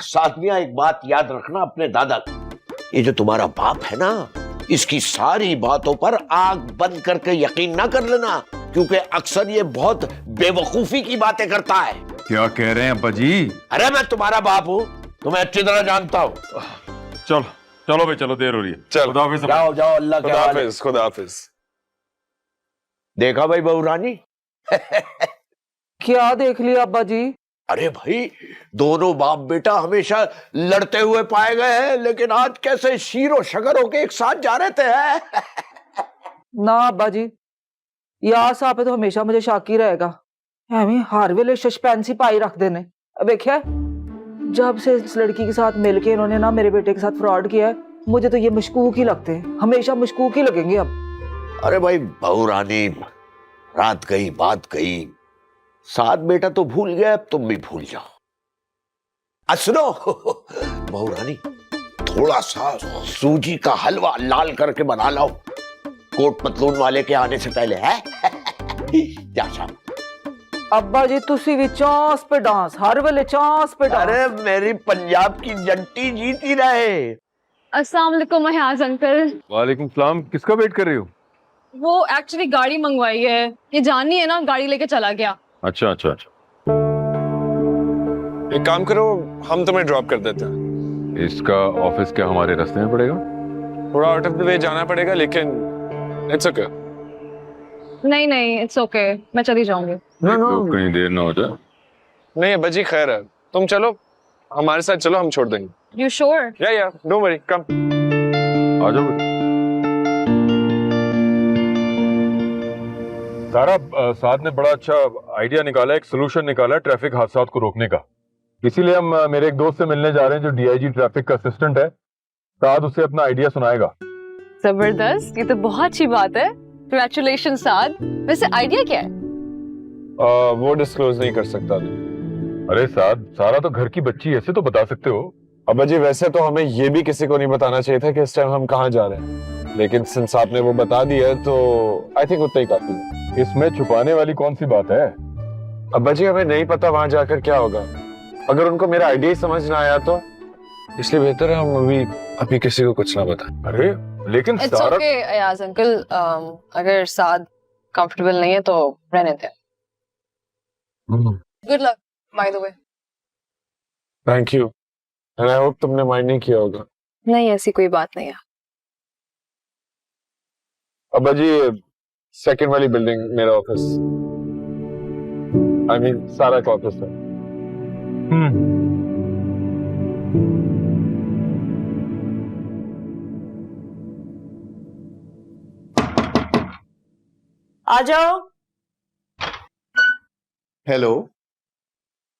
साधनिया एक बात याद रखना अपने दादा की, ये जो तुम्हारा बाप है ना, इसकी सारी बातों पर आंख बंद करके यकीन ना कर लेना, क्योंकि अक्सर ये बहुत बेवकूफी की बातें करता है। क्या कह रहे हैं अब्बा जी? अरे मैं तुम्हारा बाप हूँ, तुम्हें अच्छी तरह जानता हूँ। चलो चलो भाई, चलो देर हो रही है। चलो खुदा हाफिज। जाओ जाओ, अल्लाह के खुदा हवाले। हाफिज, खुदा हाफिज। देखा भाई बहू रानी? क्या देख लिया अब्बा जी? अरे भाई, दोनों बाप बेटा हमेशा लड़ते हुए पाए गए हैं, लेकिन आज कैसे शीरो शकर होके एक साथ जा रहे थे। ना अब्बा जी, यार साहब तो हमेशा मुझे शाकी रहेगा, एवें हर वेले सस्पेंस ही पाई रख देने। अब देखिए, जब से इस लड़की के साथ मिलके इन्होंने ना मेरे बेटे के साथ फ्रॉड किया है, मुझे तो ये मशकूक ही लगते हैं, हमेशा मशकूक ही लगेंगे अब। अरे भाई बहू रानी, रात गई बात गई, साथ बेटा तो भूल गए, अब तुम भी भूल जाओ। सुनो बहू रानी, थोड़ा सा सूजी का हलवा लाल करके बना लाओ, कोट पतलून वाले के आने से पहले है। जा शाम। अब्बा जी तुसी भी चांस पे डांस, हर वेले चांस पे डांस। अरे मेरी पंजाब की जंटी जीती रहे। अस्सलाम वालेकुम महयाज अंकल। वालेकुम सलाम। किसका वेट कर रही हो? वो एक्चुअली गाड़ी मंगवाई है, ये जानी है ना, गाड़ी लेके चला गया। अच्छा अच्छा अच्छा। एक काम करो, हम तुम्हें ड्रॉप कर देते हैं। इसका ऑफिस क्या हमारे रास्ते में पड़ेगा? थोड़ा आउट ऑफ द वे जाना पड़ेगा, लेकिन इट्स ओके। नहीं नहीं, इट्स ओके, मैं चली जाऊंगी। तो कहीं देर ना हो जाए। नहीं अब्बा जी, खैर है, तुम चलो हमारे साथ, चलो हम छोड़ देंगे। You sure? या डोंट वरी, कम आ जाओ बेटा। सारा साथ ने बड़ा अच्छा आइडिया निकाला, एक सोल्यूशन निकाला है ट्रैफिक हादसात को रोकने का। इसीलिए हम मेरे एक दोस्त से मिलने जा रहे हैं जो डीआईजी ट्रैफिक का असिस्टेंट है। साथ उसे अपना आइडिया सुनाएगा। जबरदस्त, ये तो बहुत अच्छी बात है। कांग्रेचुलेशन साद। वैसे आइडिया क्या है? वो डिस्क्लोज नहीं कर सकता। अरे साथ, सारा तो घर की बच्ची है, ऐसे तो बता सकते हो। अब्बा जी वैसे तो हमें ये भी किसी को नहीं बताना चाहिए था कि इस टाइम हम कहाँ जा रहे हैं, लेकिन सिंस आपने वो बता दिया तो आई थिंक उतना ही काफी है। इसमें छुपाने वाली कौन सी बात है? अब्बा जी हमें नहीं पता वहां जाकर क्या होगा, अगर उनको मेरा आइडिया ही समझ ना आया तो, इसलिए बेहतर है हम अभी किसी को कुछ ना बताएं। अरे लेकिन इट्स सारा ओके अयाज अंकल, अगर साद कंफर्टेबल नहीं है तो रहने दें। Good luck by the way. Thank you, and I hope तुमने माइंड नहीं किया होगा। नहीं, ऐसी कोई बात नहीं है। अब्बा जी सेकंड वाली बिल्डिंग मेरा ऑफिस, आई मीन सारा का ऑफिस है। आ जाओ। हेलो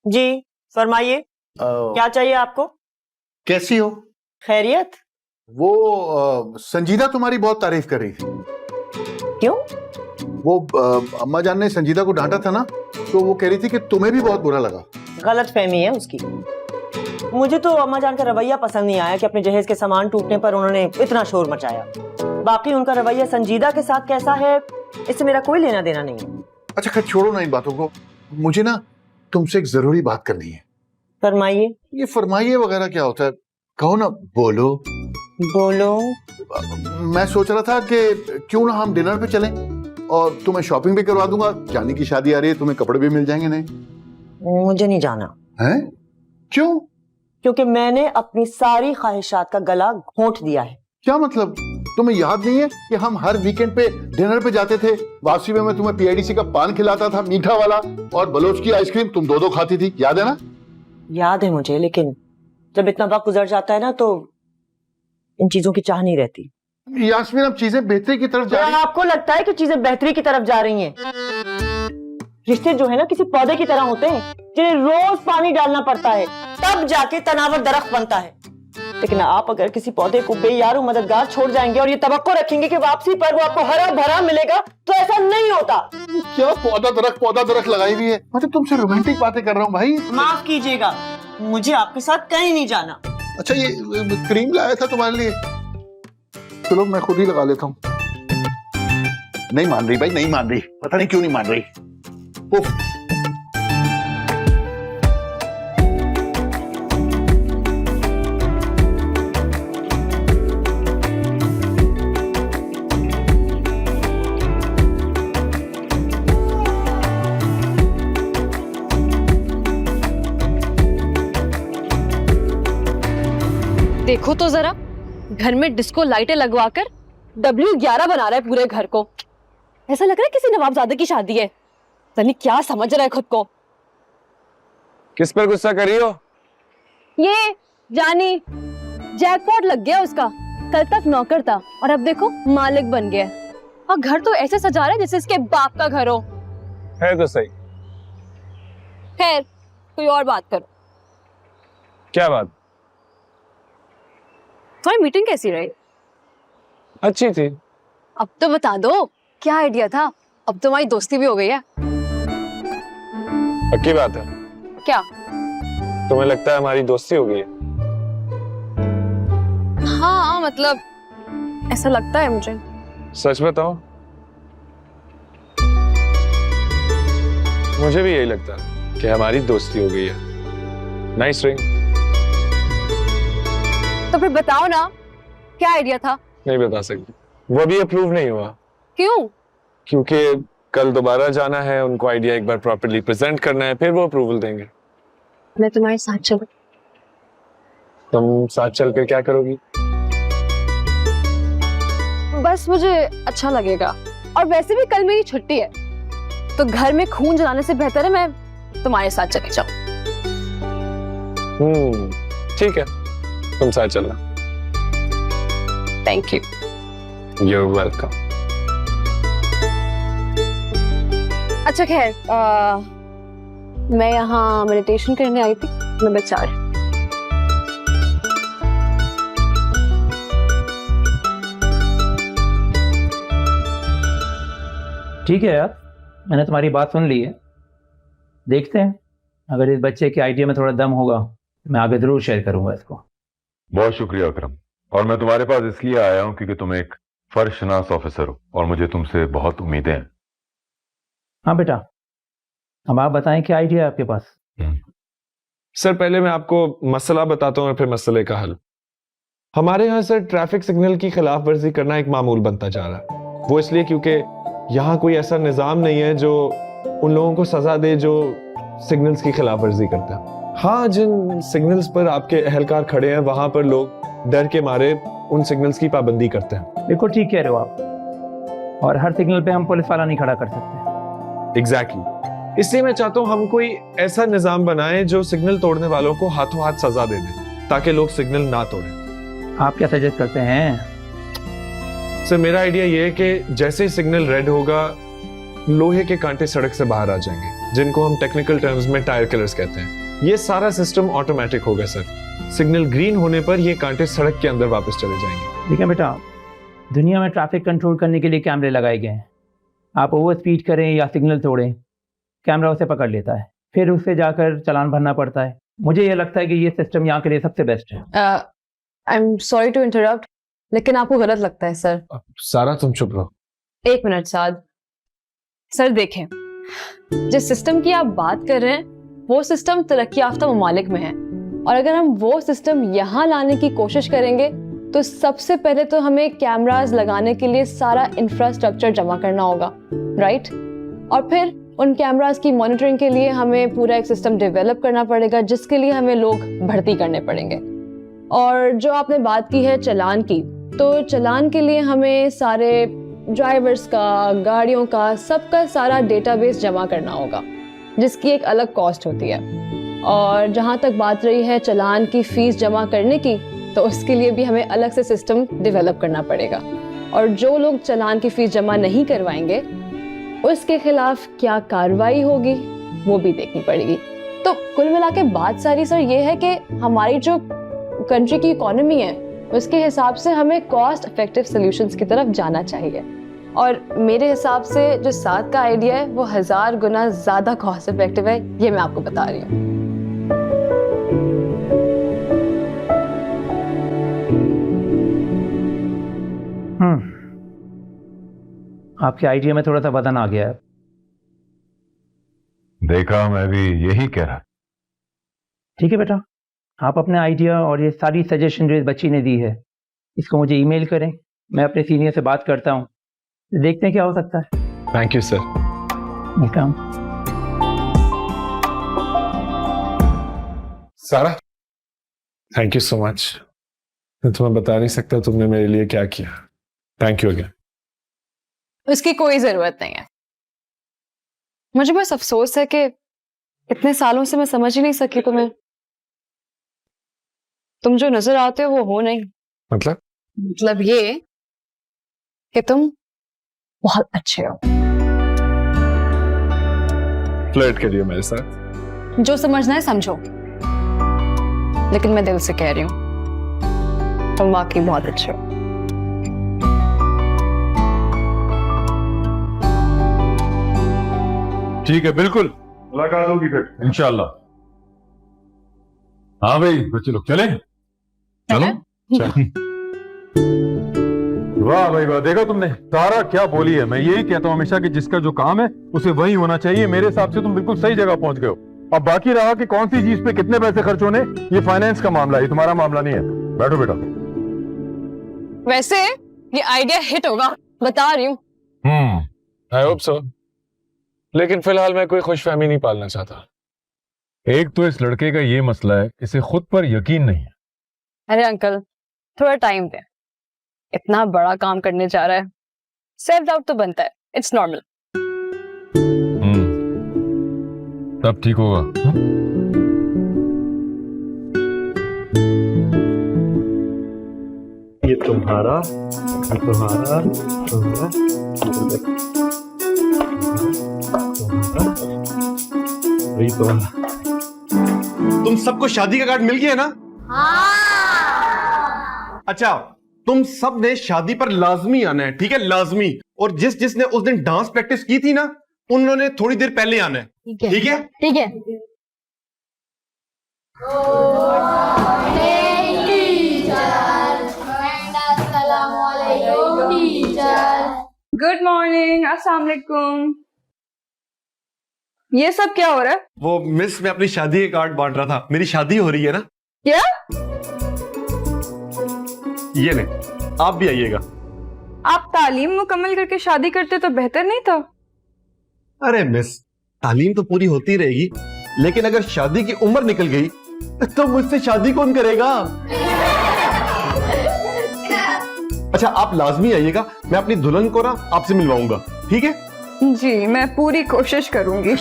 जी फरमाइए, क्या चाहिए आपको? कैसी हो? खैरियत? वो संजीदा तुम्हारी बहुत तारीफ कर रही थी। क्यों? वो अम्मा जान ने संजीदा को डांटा था ना, तो वो कह रही थी कि तुम्हें भी बहुत बुरा लगा। गलत फहमी है उसकी। मुझे तो अम्मा जान का रवैया पसंद नहीं आया कि अपने जहेज के सामान टूटने पर उन्होंने इतना शोर मचाया। बाकी उनका रवैया संजीदा के साथ कैसा है, इससे मेरा कोई लेना देना नहीं है। अच्छा खैर छोड़ो ना इन बातों को, मुझे ना तुमसे एक जरूरी बात करनी है। फरमाइए। ये फरमाइए वगैरह क्या होता है, कहो ना, बोलो। बोलो। मैं सोच रहा था कि क्यों ना हम डिनर पे चलें और तुम्हें शॉपिंग भी करवा दूंगा। जानी की शादी आ रही है, तुम्हें कपड़े भी मिल जाएंगे नए। मुझे नहीं जाना। हैं? क्यों? क्योंकि मैंने अपनी सारी ख्वाहिशात का गला घोंट दिया है। क्या मतलब? तुम्हें याद नहीं है कि हम हर वीकेंड पे डिनर पे जाते थे? वापसी में मैं तुम्हें पीआईडीसी का पान खिलाता था, मीठा वाला, और बलोच की आइसक्रीम तुम दो खाती थी, याद है ना? याद है मुझे, लेकिन जब इतना वक्त गुजर जाता है ना तो इन चीजों की चाह नहीं रहती। यास्मीन अब चीजें बेहतरी की तरफ जा रही हैं। आपको लगता है कि चीजें बेहतरी की तरफ जा रही हैं? रिश्ते जो है ना किसी पौधे की तरह होते हैं जिन्हें रोज पानी डालना पड़ता है, तब जाके तनावर दरख्त बनता है। लेकिन आप अगर किसी पौधे को बेयारो मददगार छोड़ जाएंगे और ये तवक्को रखेंगे कि वापसी पर वो आपको हरा भरा मिलेगा, तो ऐसा नहीं होता। क्या पौधा दरख्त लगाई हुई है? मैं तो तुमसे रोमांटिक बातें कर रहा हूँ भाई। माफ कीजिएगा, मुझे आपके साथ कहीं नहीं जाना। अच्छा ये क्रीम लाया था तुम्हारे लिए, चलो मैं खुद ही लगा लेता हूँ। नहीं मान रही भाई, नहीं मान रही, पता नहीं क्यों नहीं मान रही। उफ। देखो तो जरा, घर में डिस्को लाइटें लगवाकर W11 बना रहा है पूरे घर को। ऐसा लग रहा है किसी नवाबजादे की शादी है। पता नहीं क्या समझ रहा है खुद को। किस पर गुस्सा कर रही हो? ये जानी, जैकपॉट लग गया उसका। कल तक नौकर था और अब देखो मालिक बन गया। और घर तो ऐसे सजा रहा है जैसे इसके बाप का घर हो। है तो सही। खैर, कोई और बात करो। क्या बात? तुम्हारी मीटिंग कैसी रही? अच्छी थी। अब तो बता दो, क्या आइडिया था? अब तुम्हारी दोस्ती भी हो गई है। पक्की बात है? क्या? तुम्हें लगता है हमारी दोस्ती हो गई है? हाँ, मतलब ऐसा लगता है मुझे। सच बताओ। मुझे भी यही लगता है कि हमारी दोस्ती हो गई है। Nice ring. तो फिर बताओ ना, क्या आइडिया था? नहीं बता सकती, वो भी अप्रूव नहीं हुआ। क्यों? क्योंकि कल दोबारा जाना है, उनको आइडिया एक बार प्रॉपर्ली प्रेजेंट करना है, फिर वो अप्रूवल देंगे। मैं तुम्हारे साथ चलूं? तुम साथ चल कर क्या करोगी? बस मुझे अच्छा लगेगा। और वैसे भी कल मेरी छुट्टी है, तो घर में खून जलाने से बेहतर है मैं तुम्हारे साथ चली जाऊं। ठीक है, तुम साथ चलना। Thank you. You're welcome. अच्छा खैर, मैं यहाँ मेडिटेशन करने आई थी, नंबर 4। ठीक है यार, मैंने तुम्हारी बात सुन ली है। देखते हैं, अगर इस बच्चे के आइडिया में थोड़ा दम होगा तो मैं आगे जरूर शेयर करूंगा इसको। बहुत शुक्रिया अकरम। और मैं तुम्हारे पास इसलिए आया हूं क्योंकि तुम एक फर्शनास ऑफिसर हो और मुझे तुमसे बहुत उम्मीदें हैं। हाँ बेटा, अब आप बताएं क्या आइडिया है आपके पास? सर, पहले मैं आपको मसला बताता हूँ और फिर मसले का हल। हमारे यहाँ सर ट्रैफिक सिग्नल की खिलाफ वर्जी करना एक मामूल बनता जा रहा है। वो इसलिए क्योंकि यहाँ कोई ऐसा निज़ाम नहीं है जो उन लोगों को सजा दे जो सिग्नल्स की खिलाफ वर्जी करते हैं। हाँ, जिन सिग्नल्स पर आपके अहलकार खड़े हैं वहां पर लोग डर के मारे उन सिग्नल्स की पाबंदी करते हैं। बिल्कुल ठीक कह रहे हो आप, और हर सिग्नल पे हम पुलिस वाला नहीं खड़ा कर सकते। एग्जैक्टली। इसलिए मैं चाहता हूँ हम कोई ऐसा निज़ाम बनाएं जो सिग्नल तोड़ने वालों को हाथों हाथ सजा दे दे, ताकि लोग सिग्नल ना तोड़ें। आप क्या सजेस्ट करते हैं? सर, मेरा आइडिया ये है कि जैसे ही सिग्नल रेड होगा, लोहे के कांटे सड़क से बाहर आ जाएंगे, जिनको हम टेक्निकल टर्म्स में टायर किलर्स कहते हैं। ये सारा सिस्टम ऑटोमेटिक होगा सर। सिग्नल ग्रीन होने पर ये कांटे सड़क के अंदर वापस चले जाएंगे। ठीक है बेटा, दुनिया में ट्रैफिक कंट्रोल करने के लिए कैमरे लगाए गए हैं। आप ओवर स्पीड करें या सिग्नल तोड़ें, कैमरा उसे पकड़ लेता है, फिर उससे जाकर चालान भरना पड़ता है। मुझे ये लगता है कि ये सिस्टम यहाँ के लिए सबसे बेस्ट है। I am sorry to interrupt, लेकिन आपको गलत लगता है सर। सारा तुम चुप रहो। 1 मिनट साद। सर देखें, जिस सिस्टम की आप बात कर रहे हैं वो सिस्टम तरक्की याफ्ता ममालिक में है, और अगर हम वो सिस्टम यहाँ लाने की कोशिश करेंगे तो सबसे पहले तो हमें कैमरास लगाने के लिए सारा इंफ्रास्ट्रक्चर जमा करना होगा, राइट? और फिर उन कैमरास की मॉनिटरिंग के लिए हमें पूरा एक सिस्टम डेवलप करना पड़ेगा, जिसके लिए हमें लोग भर्ती करने पड़ेंगे। और जो आपने बात की है चालान की, तो चालान के लिए हमें सारे ड्राइवर्स का, गाड़ियों का, सबका सारा डेटाबेस जमा करना होगा, जिसकी एक अलग कॉस्ट होती है। और जहाँ तक बात रही है चालान की फ़ीस जमा करने की, तो उसके लिए भी हमें अलग से सिस्टम डेवलप करना पड़ेगा। और जो लोग चालान की फ़ीस जमा नहीं करवाएंगे उसके खिलाफ क्या कार्रवाई होगी वो भी देखनी पड़ेगी। तो कुल मिला के बात सारी सर ये है कि हमारी जो कंट्री की इकोनॉमी है उसके हिसाब से हमें कॉस्ट इफेक्टिव सॉल्यूशंस की तरफ जाना चाहिए। और मेरे हिसाब से जो 7 का आइडिया है वो 1000 गुना ज़्यादा कॉस्ट इफेक्टिव है, ये मैं आपको बता रही हूँ। आपके आइडिया में थोड़ा सा वजन आ गया है। देखा, मैं भी यही कह रहा। ठीक है बेटा, आप अपने आइडिया और ये सारी सजेशन जो इस बच्ची ने दी है इसको मुझे ईमेल करें, मैं अपने सीनियर से बात करता हूँ, देखते हैं क्या हो सकता है। Thank you sir. वेलकम। सारा, थैंक यू सो मच। मैं तुम्हें बता नहीं सकता तुमने मेरे लिए क्या किया। Thank you again. उसकी कोई जरूरत नहीं है। मुझे बस अफसोस है कि इतने सालों से मैं समझ ही नहीं सकी तुम्हें। तुम जो नजर आते हो वो हो नहीं। मतलब ये कि तुम बहुत अच्छे हो। फ्लर्ट करिए मेरे साथ। जो समझना है समझो, लेकिन मैं दिल से कह रही हूँ तुम वाकई बहुत अच्छे हो। ठीक है, बिल्कुल मुलाकात होगी फिर इंशाल्लाह। हाँ भाई बच्चे लोग चले, चलो। वाह भाई वाह, देखा तुमने सारा क्या बोली है। मैं यही कहता हूँ हमेशा कि जिसका जो काम है उसे वही होना चाहिए। मेरे हिसाब से तुम बिल्कुल सही जगह पहुंच गए हो। अब बाकी रहा कि कौन सी चीज पे कितने पैसे खर्च होने, ये फाइनेंस का मामला है, ये तुम्हारा मामला नहीं है। बैठो बेटा। वैसे ये आइडिया हिट होगा, बता रही हूँ। आई होप सो, लेकिन फिलहाल मैं कोई खुशफहमी नहीं पालना चाहता। एक तो इस लड़के का ये मसला है, इसे खुद पर यकीन नहीं है। अरे अंकल थोड़ा टाइम दे, इतना बड़ा काम करने जा रहा है, सेल्फ डाउट तो बनता है, इट्स नॉर्मल। तब ठीक होगा। ये तुम्हारा, ये तुम्हारा, तुम्हारा, ये तुम्हारा। तुम सबको शादी का कार्ड मिल गया ना? अच्छा, तुम सब ने शादी पर लाजमी आना है, ठीक है? लाजमी। और जिस जिसने उस दिन डांस प्रैक्टिस की थी ना, उन्होंने थोड़ी देर पहले आना है, ठीक है? ठीक है। गुड मॉर्निंग, अस्सलाम वालेकुम। ये सब क्या हो रहा है? वो मिस, मैं अपनी शादी के कार्ड बांट रहा था। मेरी शादी हो रही है ना? क्या? ये ले, आप भी आइएगा। आप तालीम मुकम्मल करके शादी करते तो बेहतर नहीं था? अरे मिस, तालीम तो पूरी होती रहेगी, लेकिन अगर शादी की उम्र निकल गई तो मुझसे शादी कौन करेगा? अच्छा, आप लाजमी आइएगा, मैं अपनी दुल्हन को ना आपसे मिलवाऊंगा, ठीक है? जी, मैं पूरी कोशिश करूंगी।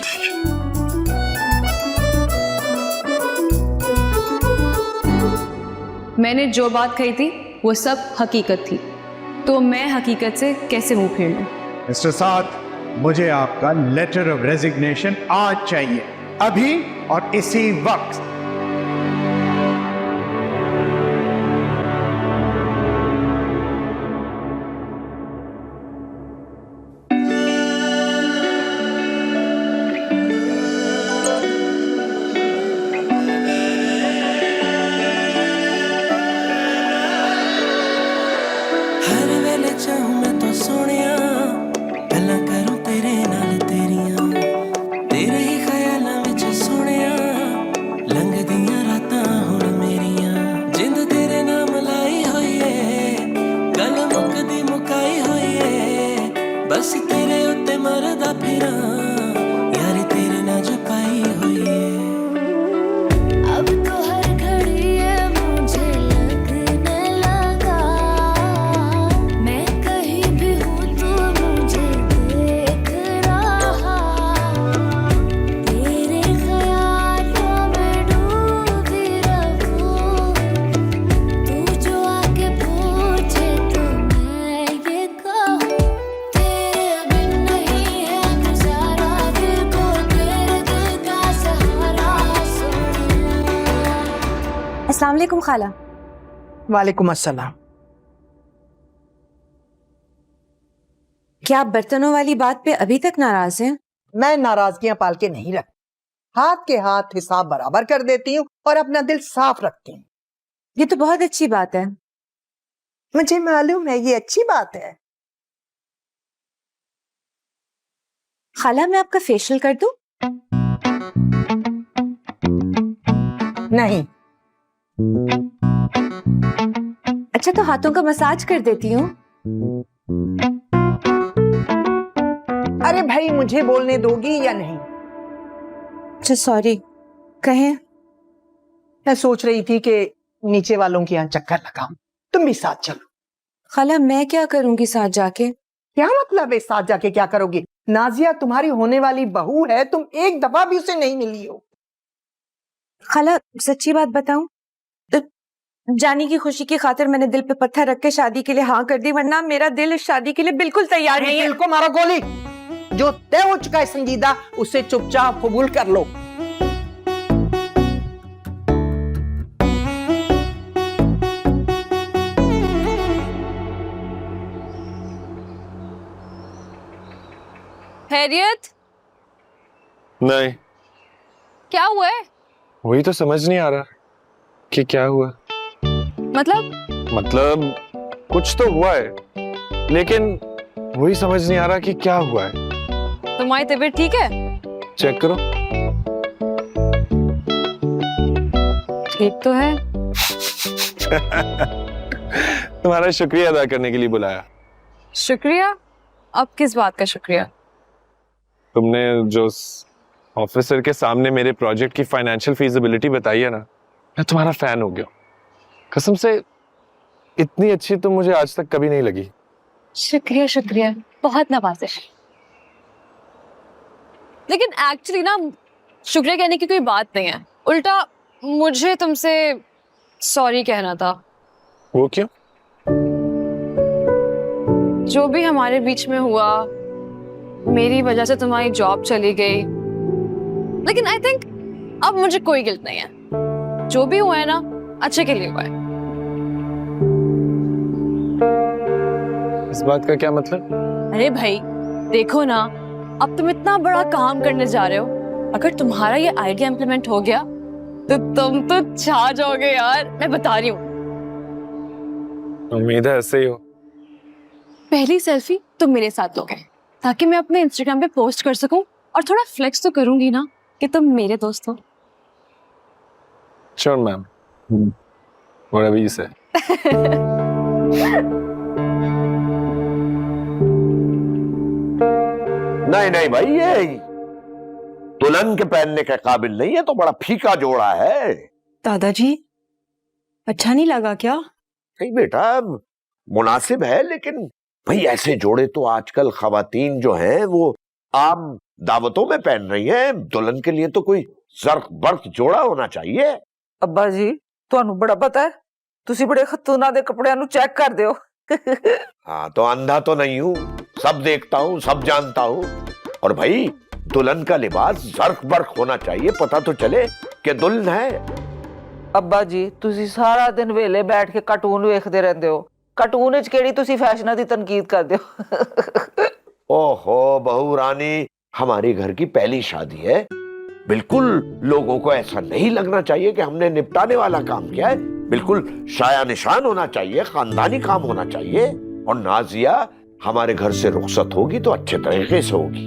मैंने जो बात कही थी वो सब हकीकत थी, तो मैं हकीकत से कैसे मुंह फेर लूं? मिस्टर साद, मुझे आपका लेटर ऑफ रेजिग्नेशन आज चाहिए, अभी और इसी वक्त। अस्सलाम वालेकुम खाला। वालेकुम अस्सलाम। क्या आप बर्तनों वाली बात पे अभी तक नाराज हैं? मैं नाराजगियां पाल के नहीं रखती, हाथ के हाथ हिसाब बराबर कर देती हूँ और अपना दिल साफ रखती हूँ। ये तो बहुत अच्छी बात है। मुझे मालूम है ये अच्छी बात है। खाला, मैं आपका फेशियल कर दूं? नहीं। अच्छा, तो हाथों का मसाज कर देती हूँ। अरे भाई, मुझे बोलने दोगी या नहीं? अच्छा सॉरी, कहें। मैं सोच रही थी कि नीचे वालों के यहाँ चक्कर लगाऊं। तुम भी साथ चलो। खाला मैं क्या करूंगी साथ जाके? क्या मतलब है साथ जाके क्या करोगी? नाजिया तुम्हारी होने वाली बहू है, तुम एक दफा भी उसे नहीं मिली हो। खाला सच्ची बात बताऊं तो जानी की खुशी की खातिर मैंने दिल पे पत्थर रख के शादी के लिए हाँ कर दी, वरना मेरा दिल इस शादी के लिए बिल्कुल तैयार नहीं है। दिल को मारो गोली। जो तय हो चुका है संजीदा, उसे चुपचाप कबूल कर लो। खैरियत? नहीं, क्या हुआ है? वही तो समझ नहीं आ रहा कि क्या हुआ। मतलब कुछ तो हुआ है, लेकिन वही समझ नहीं आ रहा कि क्या हुआ है। तुम्हारी तबीयत ठीक है? चेक करो। ठीक तो है। तुम्हारा शुक्रिया अदा करने के लिए बुलाया। शुक्रिया? अब किस बात का शुक्रिया? तुमने जो ऑफिसर के सामने मेरे प्रोजेक्ट की फाइनेंशियल फीजिबिलिटी बताई है ना, मैं तुम्हारा फैन हो गया। कसम से इतनी अच्छी तुम मुझे आज तक कभी नहीं लगी। शुक्रिया शुक्रिया, बहुत नवाजिश। लेकिन एक्चुअली ना शुक्रिया कहने की कोई बात नहीं है, उल्टा मुझे तुमसे सॉरी कहना था। वो क्यों? जो भी हमारे बीच में हुआ, मेरी वजह से तुम्हारी जॉब चली गई, लेकिन आई थिंक अब मुझे कोई गिल्ट नहीं है। जो भी हुआ है ना, अच्छे के लिए हुआ है। इस बात का क्या मतलब? अरे भाई देखो ना, अब तुम इतना बड़ा काम करने जा रहे हो, अगर तुम्हारा ये आइडिया इम्प्लीमेंट हो गया तो तुम तो छा जाओगे यार, मैं बता रही हूँ। उम्मीद है ऐसे ही हो। पहली सेल्फी तुम मेरे साथ लोगे, ताकि मैं अपने इंस्टाग्राम पे पोस्ट कर सकूं, और थोड़ा फ्लेक्स तो करूंगी ना कि तुम मेरे दोस्त हो। Sure ma'am, whatever you say। नहीं नहीं भाई, ये दुल्हन के पहनने के काबिल नहीं है, तो बड़ा फीका जोड़ा है। दादाजी अच्छा नहीं लगा क्या? नहीं बेटा, मुनासिब है, लेकिन भाई ऐसे जोड़े तो आजकल खवातीन जो हैं वो आम दावतों में पहन रही हैं। दुल्हन के लिए तो कोई जर्क बर्क जोड़ा होना चाहिए। अब्बा जी ਤੁਹਾਨੂੰ बड़ा पता है, तुसी बड़े खतूना दे कपड़ियां नु चेक कर दियो। हाँ, तो अंधा तो नहीं हूँ, सब देखता हूँ, सब जानता हूँ। और भाई दुल्हन का लिबास जर्क बर्क होना चाहिए, पता तो चले कि दुल्हन है। अब्बा जी तुसी सारा दिन वेले बैठ के कार्टून वेखदे रहंदे हो, कार्टून विच केड़ी तुसी फैशना दी तनकीद करदे हो। ओहो बहू रानी, हमारे घर की पहली शादी है, बिल्कुल लोगों को ऐसा नहीं लगना चाहिए कि हमने निपटाने वाला काम किया है। बिल्कुल शाया निशान होना चाहिए, खानदानी काम होना चाहिए। और नाजिया हमारे घर से रुखसत होगी तो अच्छे तरीके से होगी।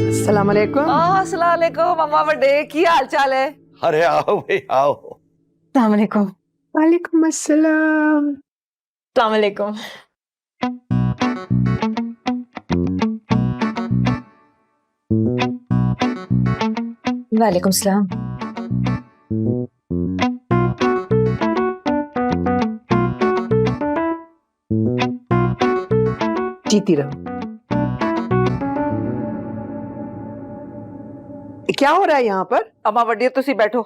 अस्सलाम वालेकुम। अस्सलाम वालेकुम अम्मा बड़े, की हाल चाल है? अरे आओ भाई आओ। अस्सलाम वालेकुम। वालेकुम अस्सलाम। अस्सलाम वालेकुम। वालेकुम सलाम। जीती रहो। क्या हो रहा है यहाँ पर? अम्मा वड्डी तुसी बैठो।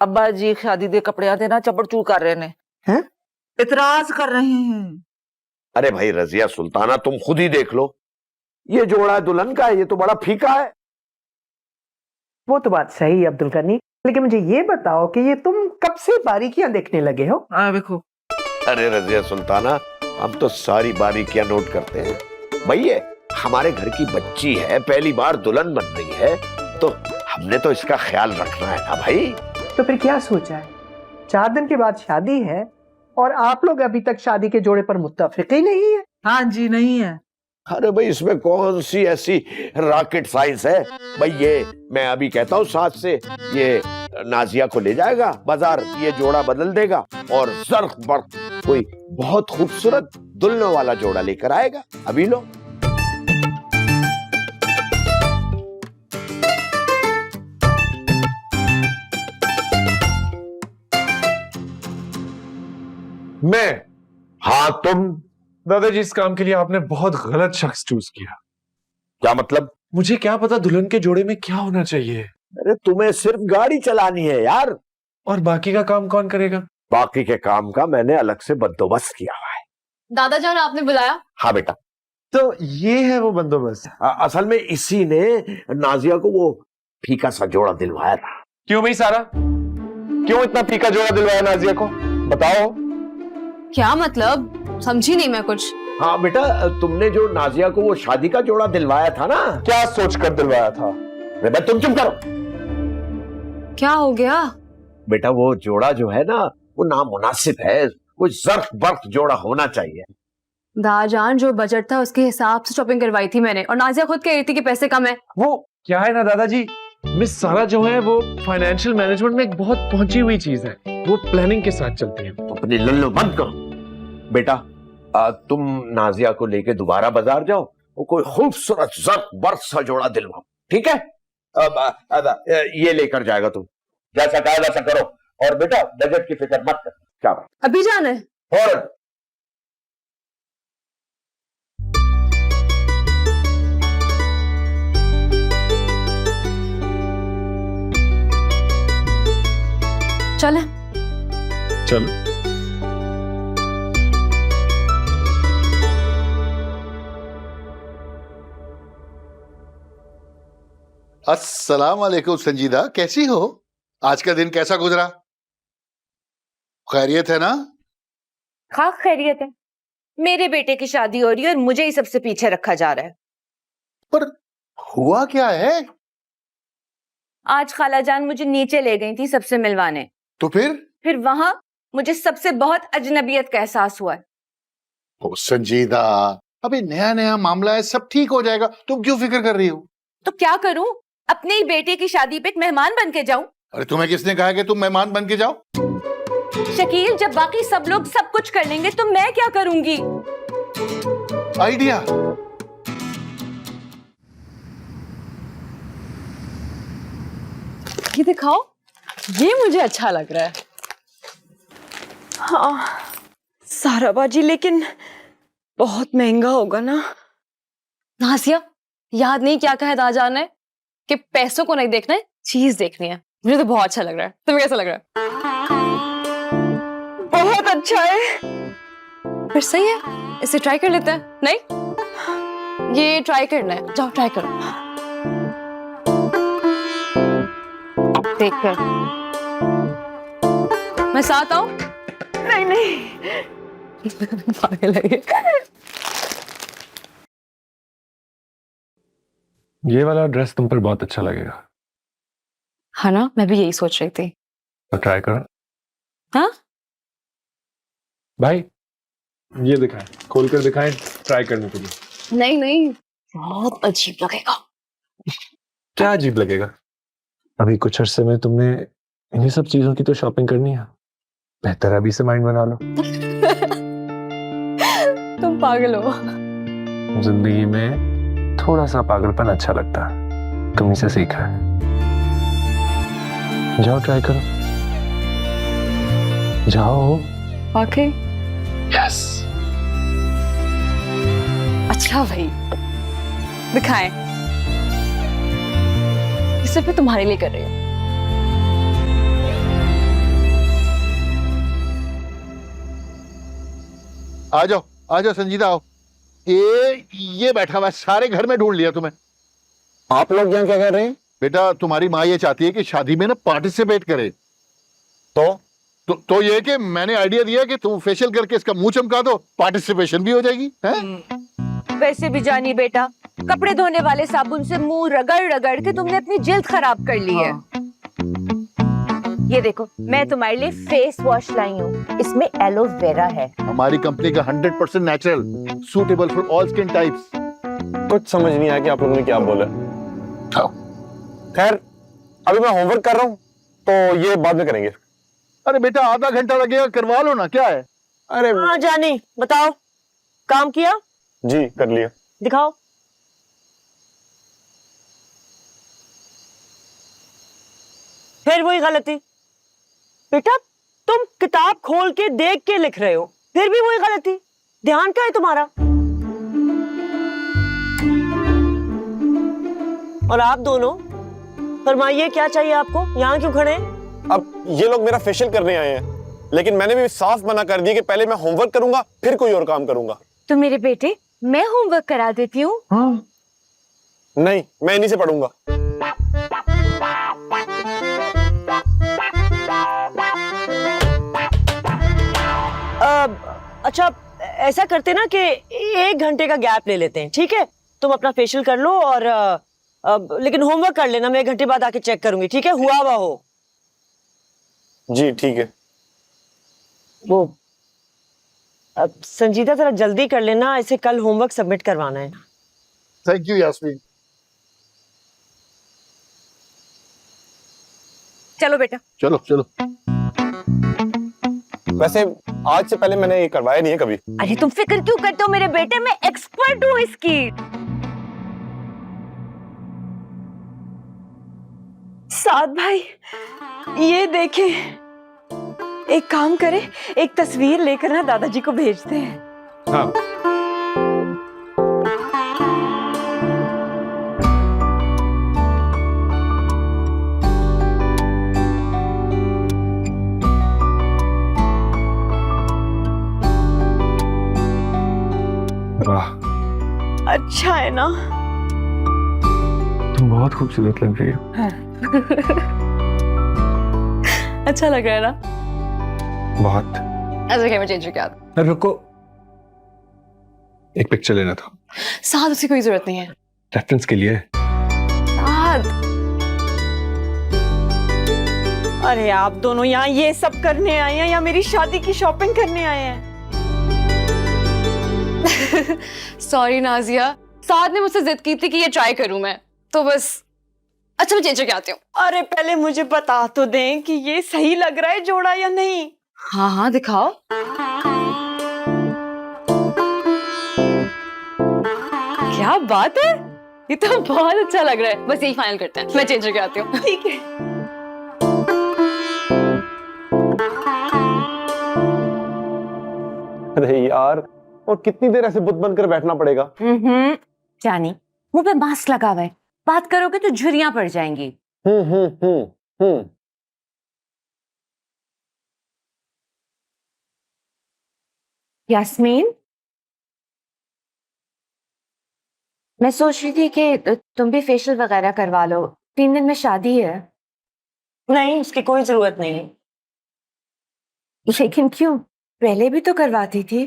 अब्बा जी शादी दे कपड़ियां दे ना चपड़चू कर रहे ने, हैं? इतराज कर रहे हैं। अरे भाई रजिया सुल्ताना, तुम खुद ही देख लो, ये जोड़ा दुल्हन का है, ये तो बड़ा फीका है। वो तो बात सही है अब्दुल गनी, लेकिन मुझे ये बताओ कि ये तुम कब से बारीकियां देखने लगे हो? देखो। अरे रजिया सुल्ताना, हम तो सारी बारीकियां नोट करते हैं। भाई ये हमारे घर की बच्ची है, पहली बार दुल्हन बन रही है, तो हमने तो इसका ख्याल रखना है ना भाई। तो फिर क्या सोचा है? 4 दिन के बाद शादी है और आप लोग अभी तक शादी के जोड़े पर मुत्तफिक ही नहीं है। हाँ जी नहीं है। अरे भाई इसमें कौन सी ऐसी रॉकेट साइंस है भाई। ये मैं अभी कहता हूँ साथ से, ये नाजिया को ले जाएगा बाजार, ये जोड़ा बदल देगा और जर्क बर्क कोई बहुत खूबसूरत दुल्हनों वाला जोड़ा लेकर आएगा। अभी लो। मैं? हाँ तुम। दादाजी, इस काम के लिए आपने बहुत गलत शख्स चूज किया। क्या मतलब? मुझे क्या पता दुल्हन के जोड़े में क्या होना चाहिए। अरे तुम्हें सिर्फ गाड़ी चलानी है यार। और बाकी का काम कौन करेगा? बाकी के काम का मैंने अलग से बंदोबस्त किया हुआ है। दादाजान आपने बुलाया? हाँ बेटा। तो ये है वो बंदोबस्त। असल में इसी ने नाजिया को वो फीका सा जोड़ा दिलवाया था। क्यों भाई सारा, क्यों इतना फीका जोड़ा दिलवाया नाजिया को? बताओ। क्या मतलब? समझी नहीं मैं कुछ। हाँ बेटा, तुमने जो नाजिया को वो शादी का जोड़ा दिलवाया था ना। क्या सोचकर दिलवाया था? बेटा तुम चुप करो। क्या हो गया? बेटा वो जोड़ा जो है ना वो नामुनासिब है, वो जर्फ बर्फ जोड़ा होना चाहिए। दादाजान, जो बजट था उसके हिसाब से शॉपिंग करवाई थी मैंने, और नाजिया खुद कह रही थी कि पैसे कम है। वो क्या है ना दादाजी, मिस सारा जो है वो फाइनेंशियल मैनेजमेंट में एक बहुत पहुंची हुई चीज है, वो प्लानिंग के साथ चलती है। अपनी लल्लो बंद करो बेटा। तुम नाजिया को लेके दोबारा बाजार जाओ, वो कोई खूबसूरत जर्फ बर्फ सा जोड़ा दिलवाओ, ठीक है? ये लेकर जाएगा तुम, जैसा कहा वैसा करो। और बेटा बजट की फिक्र मत कर। क्या बात? अभी जाना है? फौरन। चले। चलो। अस्सलाम वालेकुम संजीदा, कैसी हो? आज का दिन कैसा गुजरा? खैरियत है ना? हाँ खैरियत है। मेरे बेटे की शादी हो रही है और मुझे ही सबसे पीछे रखा जा रहा है। पर हुआ क्या है? आज खालाजान मुझे नीचे ले गई थी सबसे मिलवाने। तो फिर वहां मुझे सबसे बहुत अजनबियत का एहसास हुआ है। ओ संजीदा, अभी नया नया मामला है, सब ठीक हो जाएगा, तुम क्यों फिक्र कर रही हो? तो क्या करूं? अपने ही बेटे की शादी पे एक मेहमान बन के जाऊं? अरे तुम्हें किसने कहा कि तुम मेहमान बन के जाओ? शकील, जब बाकी सब लोग सब कुछ कर लेंगे तो मैं क्या करूंगी? आइडिया। ये दिखाओ, ये मुझे अच्छा लग रहा है। हाँ सारा बाजी, लेकिन बहुत महंगा होगा ना? नाजिया, याद नहीं क्या कहा दादाजान ने कि पैसों को नहीं देखना है, चीज देखनी है। मुझे तो बहुत अच्छा लग रहा है। तुम्हें कैसा लग रहा है? बहुत अच्छा है। फिर सही है, इसे ट्राई कर लेते हैं। नहीं, ये ट्राई करना है। जाओ ट्राई करो। देख कर मैं साथ आऊं? नहीं नहीं। पागल लगे। ये वाला ड्रेस तुम पर बहुत अच्छा लगेगा। हाँ ना, मैं भी यही सोच रही थी। तो ट्राई करो। हाँ भाई, ये दिखाएं, खोलकर दिखाएं ट्राई करने के लिए। नहीं नहीं, बहुत अजीब लगेगा। क्या अजीब लगेगा? अभी कुछ अरसे में तुमने इन्हीं सब चीजों की तो शॉपिंग करनी है। बेहतर अभी से माइंड बना लो। तुम पागल हो। जिंदगी में थोड़ा सा पागलपन अच्छा लगता है, तुम इसे सीखा है। जाओ ट्राई करो, जाओ। वाकई? यस। अच्छा भाई, दिखाएं। इसे भी तुम्हारे लिए कर रही हूँ। आ जाओ संजीदा, आओ। ये बैठा हुआ है, सारे घर में ढूंढ लिया तुम्हें। आप लोग यहाँ क्या कर रहे हैं? बेटा तुम्हारी माँ ये चाहती है कि शादी में ना पार्टिसिपेट करे। तो ये कि मैंने आइडिया दिया कि तुम फेशियल करके इसका मुंह चमका दो, पार्टिसिपेशन भी हो जाएगी। हैं? वैसे भी जानी बेटा, कपड़े धोने वाले साबुन से मुंह रगड़ रगड़ के तुमने अपनी जिल्द खराब कर ली है। ये देखो, मैं तुम्हारे लिए फेस वॉश लाई हूँ, इसमें एलोवेरा है। हमारी कंपनी का 100% natural, suitable for all skin types. कुछ समझ नहीं आया कि आप लोगों ने क्या बोला। खैर, अभी मैं होमवर्क कर रहा हूँ, तो ये बाद में करेंगे। अरे बेटा आधा घंटा लगेगा, करवा लो ना, क्या है? अरे हाँ जानी, बताओ, काम किया? जी कर लिया। दिखाओ। फिर वही गलती। बेटा तुम किताब खोल के देख के लिख रहे हो, फिर भी वही गलती। ध्यान क्या है तुम्हारा? और आप दोनों फरमाइए, क्या चाहिए आपको? यहाँ क्यों खड़े हैं? अब ये लोग मेरा फेशियल करने आए हैं, लेकिन मैंने भी साफ मना कर दिया कि पहले मैं होमवर्क करूंगा फिर कोई और काम करूंगा। तो मेरे बेटे, मैं होमवर्क करा देती हूँ। नहीं, मैं इन्हीं से पढ़ूंगा। अच्छा, ऐसा करते ना कि 1 घंटे का गैप ले लेते हैं, ठीक है? तुम अपना फेशियल कर लो और लेकिन होमवर्क कर लेना, मैं 1 घंटे बाद आके चेक करूंगी, ठीक है? हुआ हुआ हो। जी ठीक है। वो अब संजीदा जरा जल्दी कर लेना, इसे कल होमवर्क सबमिट करवाना है। Thank you Yasmin. चलो बेटा। चलो चलो। वैसे आज से पहले मैंने ये करवाया नहीं है कभी। अरे तुम फिक्र क्यों करते हो मेरे बेटे, मैं एक्सपर्ट हूँ इसकी। साद भाई, ये देखे, एक काम करे, एक तस्वीर लेकर ना दादाजी को भेजते हैं। हाँ। वाह, अच्छा है ना? तुम बहुत खूबसूरत लग रही हो। अच्छा लग रहा है ना? बहुत। अच्छा क्या मैं चेंज करके आता हूँ। रुको, एक पिक्चर लेना था। साथ उसकी कोई जरूरत नहीं है। रेफरेंस के लिए। साथ अरे आप दोनों यहाँ ये सब करने आए हैं या मेरी शादी की शॉपिंग करने आए हैं? सॉरी नाजिया, साथ ने मुझसे जिद की थी कि ये ट्राई करूं मैं, तो बस। अच्छा मैं चेंज करके आती हूँ। अरे पहले मुझे बता तो दें कि ये सही लग रहा है जोड़ा या नहीं। हाँ हाँ दिखाओ। क्या बात है, ये तो बहुत अच्छा लग रहा है। बस यही फाइनल करते हैं, मैं चेंज करके आती हूँ। ठीक है। अरे यार, और कितनी देर ऐसे बुत बनकर बैठना पड़ेगा? जानी, मुंह पे मास्क लगा हुआ है, बात करोगे तो झुर्रियां पड़ जाएंगी। हम्म। यास्मीन, मैं सोच रही थी कि तुम भी फेशियल वगैरह करवा लो, 3 दिन में शादी है। नहीं, उसकी कोई जरूरत नहीं है। लेकिन क्यों, पहले भी तो करवाती थी।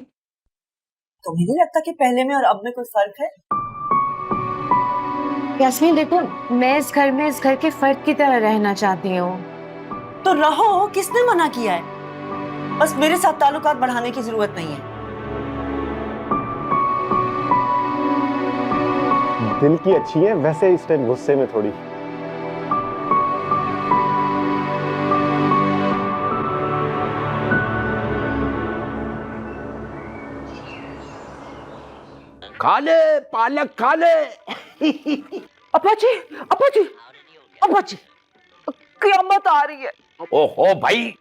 तुम्हें नहीं लगता कि पहले में और अब में कोई फर्क है? यास्मीन देखो, मैं इस घर में इस घर के फर्द की तरह रहना चाहती हूँ। तो रहो, किसने मना किया है? बस मेरे साथ ताल्लुकात बढ़ाने की जरूरत नहीं है। दिल की अच्छी है, वैसे इस टाइम गुस्से में थोड़ी। खा ले पालक, खा ले। अपाची, अपाची, अपाची, क़यामत आ रही है। ओहो भाई,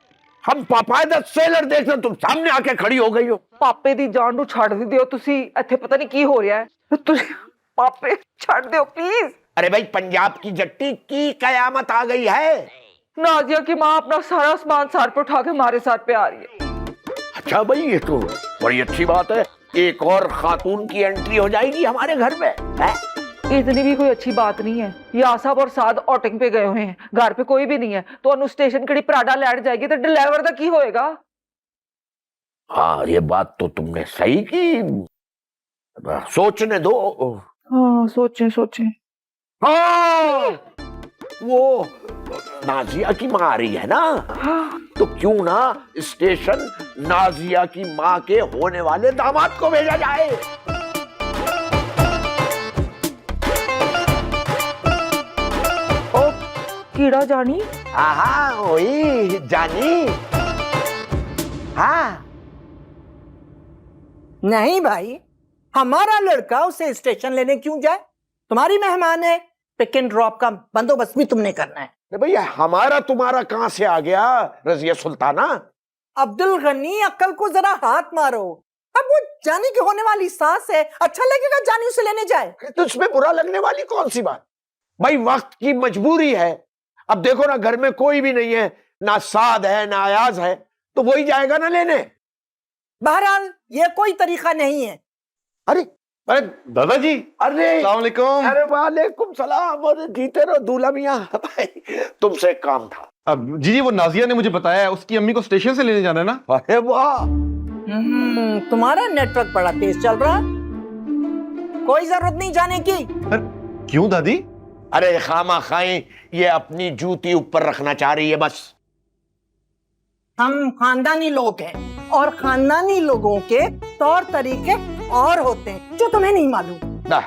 हम पापाए दा सेलर देख रहे, तुम सामने आके खड़ी हो गई हो। पापे दी जान नू छੱਡ दियो तुसी, ਇੱਥੇ पता नहीं की हो रहा है। तुसी पापे छੱਡ दियो प्लीज। अरे भाई, पंजाब की जट्टी की कयामत आ गई है। नाजिया की माँ अपना सारा सामान सर पे उठा के हमारे सर पे आ रही है। अच्छा भाई, ये तो बड़ी अच्छी बात है, एक और खातून की एंट्री हो जाएगी हमारे घर में है? इतनी भी कोई अच्छी बात नहीं है। या साहब और साद आउटिंग पे गए हुए हैं, घर पे कोई भी नहीं है, तो अनु स्टेशन कड़ी पराडा लैट जाएगी तो डिलीवर का की होएगा? हाँ, ये बात तो तुमने सही की, सोचने दो। हाँ सोचें सोचें। हाँ, वो नाजिया की माँ आ रही है ना, तो क्यों ना स्टेशन नाजिया की माँ के होने वाले दामाद को भेजा जाए। ओ कीड़ा जानी। हाँ वही जानी। हाँ नहीं भाई, हमारा लड़का उसे स्टेशन लेने क्यों जाए? तुम्हारी मेहमान है, पिक एंड ड्रॉप का बंदोबस्त भी तुमने करना है। भैया, हमारा तुम्हारा कहां से आ गया रजिया सुल्ताना? अब्दुल गनी, अक्ल को जरा हाथ मारो। अब वो जानी की होने वाली सास है, अच्छा लगेगा जानी उसे लेने जाए? तो उसमें बुरा लगने वाली कौन सी बात? भाई वक्त की मजबूरी है। अब देखो ना, घर में कोई भी नहीं है, ना साद है ना अयाज है, तो वही जाएगा ना लेने। बहरहाल ये कोई तरीका नहीं है। अरे अरे दादाजी, अरे अस्सलाम वालेकुम। अरे वालेकुम सलाम, और जीते रहो दूल्हा मियां। भाई तुमसे एक काम था। अब जी वो नाजिया ने मुझे बताया है, उसकी अम्मी को स्टेशन से लेने जाना है ना। अरे वाह, तुम्हारा नेटवर्क बड़ा तेज चल रहा। कोई जरूरत नहीं जाने की। क्यों दादी? अरे खामा खाई ये अपनी जूती ऊपर रखना चाह रही है बस। हम खानदानी लोग हैं और खानदानी लोगों के तौर तरीके और होते हैं जो तुम्हें नहीं मालूम। ना,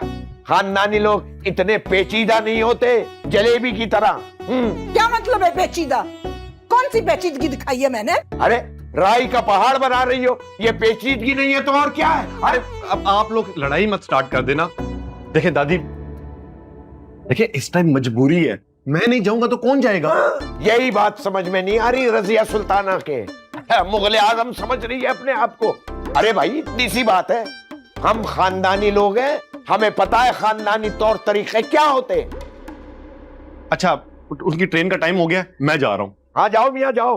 खानदानी लोग इतने पेचीदा नहीं होते जलेबी की तरह। क्या मतलब है पेचीदा? कौन सी पेचीदगी दिखाई है मैंने? अरे राई का पहाड़ बना रही हो, ये पेचीदगी नहीं है तो और क्या है? अरे अब आप लोग लड़ाई मत स्टार्ट कर देना। देखिए दादी, देखिए इस टाइम मजबूरी है, मैं नहीं जाऊंगा तो कौन जाएगा? यही बात समझ में नहीं आ रही रजिया सुल्ताना के। मुगले आजम समझ रही है अपने आप को। अरे भाई इतनी सी बात है, हम खानदानी लोग हैं, हमें पता है खानदानी तौर तरीके क्या होते हैं। अच्छा, उनकी ट्रेन का टाइम हो गया, मैं जा रहा हूं। हाँ जाओ मियां जाओ।